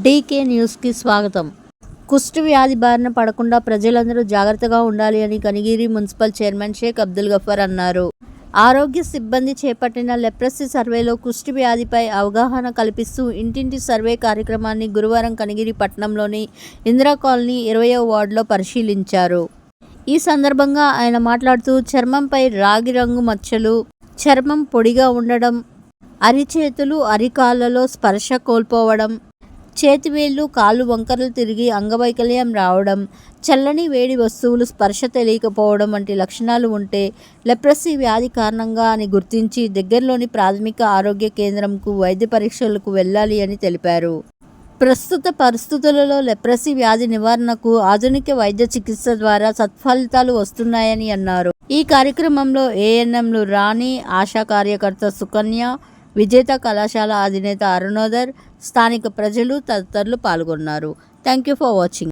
DK న్యూస్కి స్వాగతం. కుష్టు వ్యాధి బారిన పడకుండా ప్రజలందరూ జాగ్రత్తగా ఉండాలి అని కనిగిరి మున్సిపల్ చైర్మన్ షేక్ అబ్దుల్ గఫార్ అన్నారు. ఆరోగ్య సిబ్బంది చేపట్టిన లెప్రసీ సర్వేలో కుష్టు వ్యాధిపై అవగాహన కల్పిస్తూ ఇంటింటి సర్వే కార్యక్రమాన్ని గురువారం కనిగిరి పట్టణంలోని ఇందిరా కాలనీ 20వ వార్డులో పరిశీలించారు. ఈ సందర్భంగా ఆయన మాట్లాడుతూ చర్మంపై రాగి రంగు మచ్చలు, చర్మం పొడిగా ఉండడం, అరిచేతులు అరికాళ్లలో స్పర్శ కోల్పోవడం, చేతివేళ్లు కాళ్ళు వంకరలు తిరిగి అంగవైకల్యం రావడం, చల్లని వేడి వస్తువులు స్పర్శ తెలియకపోవడం వంటి లక్షణాలు ఉంటే లెప్రసీ వ్యాధి కారణంగా అని గుర్తించి దగ్గరలోని ప్రాథమిక ఆరోగ్య కేంద్రంకు వైద్య పరీక్షలకు వెళ్లాలి అని తెలిపారు. ప్రస్తుత పరిస్థితులలో లెప్రసీ వ్యాధి నివారణకు ఆధునిక వైద్య చికిత్స ద్వారా సత్ఫలితాలు వస్తున్నాయని అన్నారు. ఈ కార్యక్రమంలో ఏఎన్ఎంలు రాణి, ఆశా కార్యకర్త సుకన్య, విజేత కళాశాల అధినేత అరుణోదర్, స్థానిక ప్రజలు తదితరులు పాల్గొన్నారు. Thank you for watching.